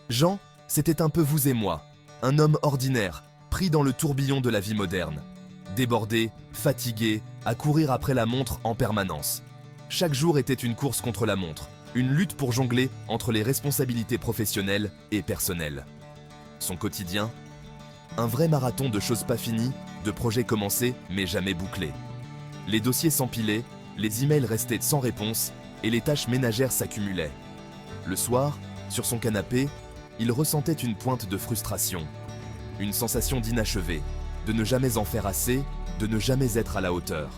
Jean, c'était un peu vous et moi, un homme ordinaire, pris dans le tourbillon de la vie moderne. Débordé, fatigué, à courir après la montre en permanence. Chaque jour était une course contre la montre, une lutte pour jongler entre les responsabilités professionnelles et personnelles. Son quotidien, un vrai marathon de choses pas finies, de projets commencés mais jamais bouclés. Les dossiers s'empilaient, les emails restaient sans réponse et les tâches ménagères s'accumulaient. Le soir, sur son canapé, il ressentait une pointe de frustration, une sensation d'inachevé, de ne jamais en faire assez, de ne jamais être à la hauteur.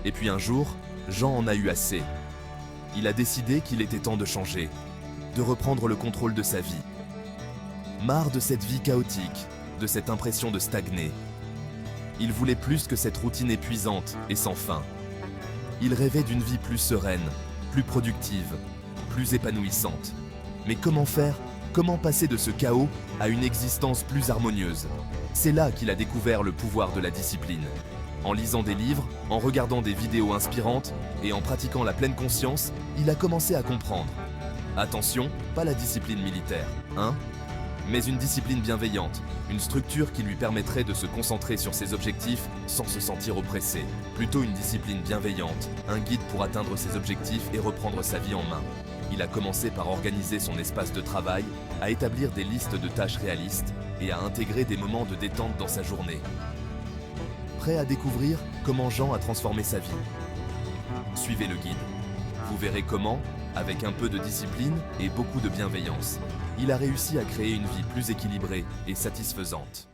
Et puis un jour, Jean en a eu assez. Il a décidé qu'il était temps de changer, de reprendre le contrôle de sa vie. Marre de cette vie chaotique, de cette impression de stagner. Il voulait plus que cette routine épuisante et sans fin. Il rêvait d'une vie plus sereine, plus productive, plus épanouissante. Mais comment faire? Comment passer de ce chaos à une existence plus harmonieuse? C'est là qu'il a découvert le pouvoir de la discipline. En lisant des livres, en regardant des vidéos inspirantes et en pratiquant la pleine conscience, il a commencé à comprendre. Attention, pas la discipline militaire, hein? Mais une discipline bienveillante, une structure qui lui permettrait de se concentrer sur ses objectifs sans se sentir oppressé. Plutôt une discipline bienveillante, un guide pour atteindre ses objectifs et reprendre sa vie en main. Il a commencé par organiser son espace de travail, à établir des listes de tâches réalistes et à intégrer des moments de détente dans sa journée. Prêt à découvrir comment Jean a transformé sa vie? Suivez le guide. Vous verrez comment, avec un peu de discipline et beaucoup de bienveillance, il a réussi à créer une vie plus équilibrée et satisfaisante.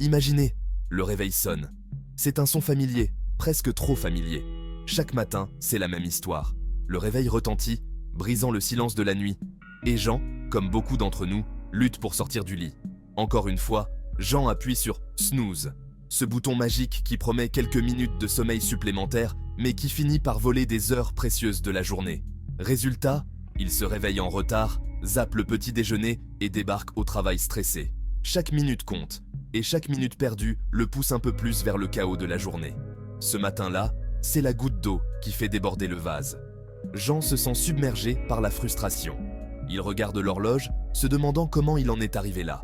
Imaginez, le réveil sonne. C'est un son familier, presque trop familier. Chaque matin, c'est la même histoire. Le réveil retentit, brisant le silence de la nuit. Et Jean, comme beaucoup d'entre nous, lutte pour sortir du lit. Encore une fois, Jean appuie sur « snooze », ce bouton magique qui promet quelques minutes de sommeil supplémentaire, mais qui finit par voler des heures précieuses de la journée. Résultat, il se réveille en retard, zappe le petit déjeuner et débarque au travail stressé. Chaque minute compte, et chaque minute perdue le pousse un peu plus vers le chaos de la journée. Ce matin-là, c'est la goutte d'eau qui fait déborder le vase. Jean se sent submergé par la frustration. Il regarde l'horloge, se demandant comment il en est arrivé là.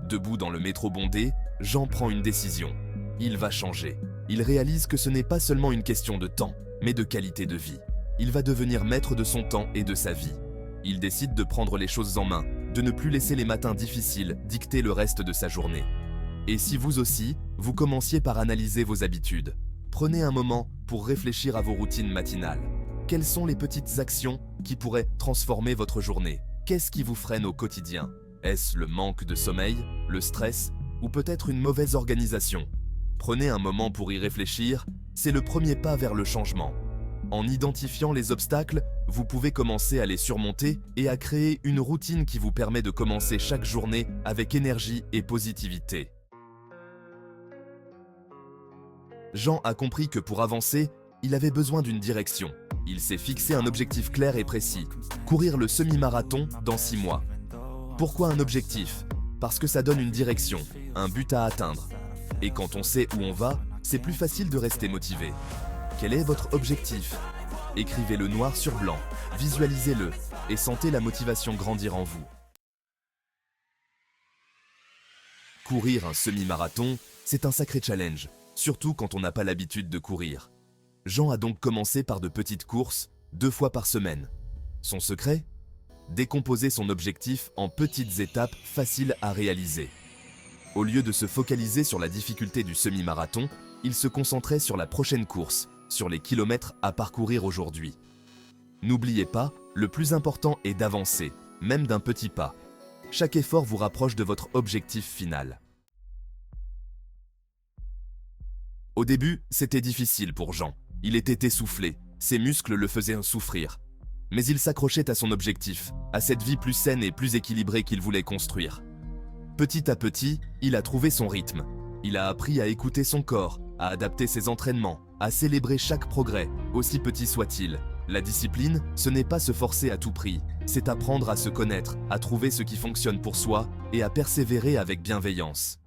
Debout dans le métro bondé, Jean prend une décision. Il va changer. Il réalise que ce n'est pas seulement une question de temps, mais de qualité de vie. Il va devenir maître de son temps et de sa vie. Il décide de prendre les choses en main, de ne plus laisser les matins difficiles dicter le reste de sa journée. Et si vous aussi, vous commenciez par analyser vos habitudes? Prenez un moment pour réfléchir à vos routines matinales. Quelles sont les petites actions qui pourraient transformer votre journée? Qu'est-ce qui vous freine au quotidien? Est-ce le manque de sommeil, le stress ou peut-être une mauvaise organisation? Prenez un moment pour y réfléchir, c'est le premier pas vers le changement. En identifiant les obstacles, vous pouvez commencer à les surmonter et à créer une routine qui vous permet de commencer chaque journée avec énergie et positivité. Jean a compris que pour avancer, il avait besoin d'une direction. Il s'est fixé un objectif clair et précis, courir le semi-marathon dans 6 mois. Pourquoi un objectif? Parce que ça donne une direction, un but à atteindre. Et quand on sait où on va, c'est plus facile de rester motivé. Quel est votre objectif? Écrivez-le noir sur blanc, visualisez-le et sentez la motivation grandir en vous. Courir un semi-marathon, c'est un sacré challenge, surtout quand on n'a pas l'habitude de courir. Jean a donc commencé par de petites courses, 2 fois par semaine. Son secret? Décomposer son objectif en petites étapes faciles à réaliser. Au lieu de se focaliser sur la difficulté du semi-marathon, il se concentrait sur la prochaine course, sur les kilomètres à parcourir aujourd'hui. N'oubliez pas, le plus important est d'avancer, même d'un petit pas. Chaque effort vous rapproche de votre objectif final. Au début, c'était difficile pour Jean. Il était essoufflé, ses muscles le faisaient souffrir. Mais il s'accrochait à son objectif, à cette vie plus saine et plus équilibrée qu'il voulait construire. Petit à petit, il a trouvé son rythme. Il a appris à écouter son corps, à adapter ses entraînements, à célébrer chaque progrès, aussi petit soit-il. La discipline, ce n'est pas se forcer à tout prix, c'est apprendre à se connaître, à trouver ce qui fonctionne pour soi et à persévérer avec bienveillance.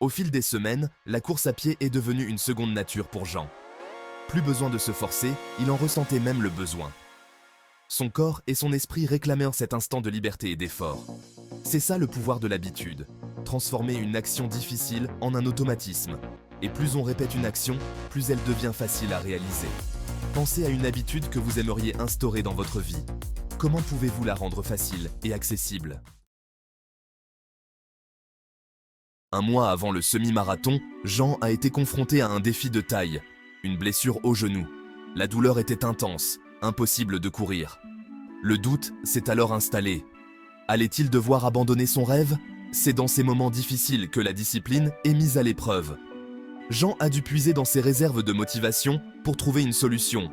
Au fil des semaines, la course à pied est devenue une seconde nature pour Jean. Plus besoin de se forcer, il en ressentait même le besoin. Son corps et son esprit réclamaient en cet instant de liberté et d'effort. C'est ça le pouvoir de l'habitude, transformer une action difficile en un automatisme. Et plus on répète une action, plus elle devient facile à réaliser. Pensez à une habitude que vous aimeriez instaurer dans votre vie. Comment pouvez-vous la rendre facile et accessible? Un mois avant le semi-marathon, Jean a été confronté à un défi de taille, une blessure au genou. La douleur était intense, impossible de courir. Le doute s'est alors installé. Allait-il devoir abandonner son rêve? C'est dans ces moments difficiles que la discipline est mise à l'épreuve. Jean a dû puiser dans ses réserves de motivation pour trouver une solution.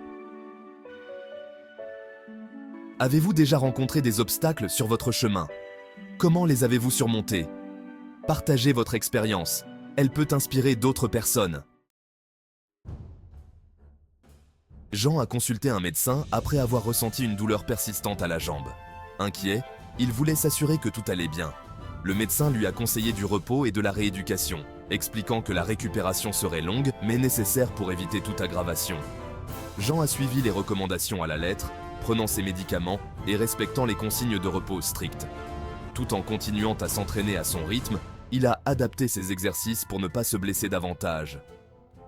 Avez-vous déjà rencontré des obstacles sur votre chemin? Comment les avez-vous surmontés? Partagez votre expérience. Elle peut inspirer d'autres personnes. Jean a consulté un médecin après avoir ressenti une douleur persistante à la jambe. Inquiet, il voulait s'assurer que tout allait bien. Le médecin lui a conseillé du repos et de la rééducation, expliquant que la récupération serait longue mais nécessaire pour éviter toute aggravation. Jean a suivi les recommandations à la lettre, prenant ses médicaments et respectant les consignes de repos strictes. Tout en continuant à s'entraîner à son rythme, il a adapté ses exercices pour ne pas se blesser davantage.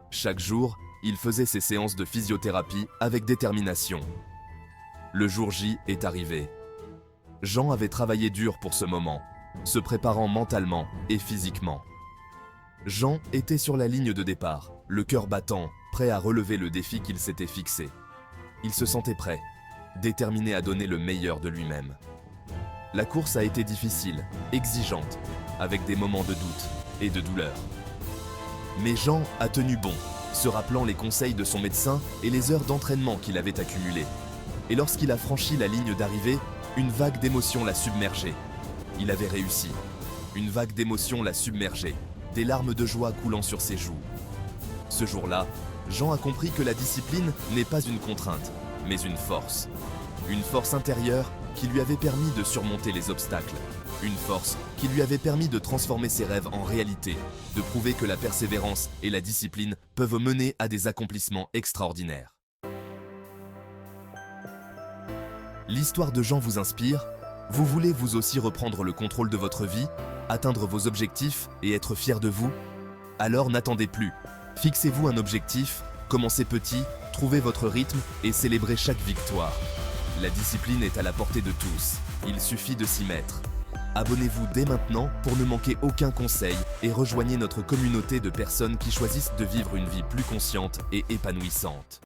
Chaque jour, il faisait ses séances de physiothérapie avec détermination. Le jour J est arrivé. Jean avait travaillé dur pour ce moment, se préparant mentalement et physiquement. Jean était sur la ligne de départ, le cœur battant, prêt à relever le défi qu'il s'était fixé. Il se sentait prêt, déterminé à donner le meilleur de lui-même. La course a été difficile, exigeante, avec des moments de doute et de douleur. Mais Jean a tenu bon, se rappelant les conseils de son médecin et les heures d'entraînement qu'il avait accumulées. Et lorsqu'il a franchi la ligne d'arrivée, une vague d'émotion l'a submergé. Il avait réussi. Une vague d'émotion l'a submergé, des larmes de joie coulant sur ses joues. Ce jour-là, Jean a compris que la discipline n'est pas une contrainte, mais une force. Une force intérieure qui lui avait permis de surmonter les obstacles. Une force qui lui avait permis de transformer ses rêves en réalité, de prouver que la persévérance et la discipline peuvent mener à des accomplissements extraordinaires. L'histoire de Jean vous inspire? Vous voulez vous aussi reprendre le contrôle de votre vie, atteindre vos objectifs et être fier de vous? Alors n'attendez plus. Fixez-vous un objectif, commencez petit, trouvez votre rythme et célébrez chaque victoire. La discipline est à la portée de tous, il suffit de s'y mettre. Abonnez-vous dès maintenant pour ne manquer aucun conseil et rejoignez notre communauté de personnes qui choisissent de vivre une vie plus consciente et épanouissante.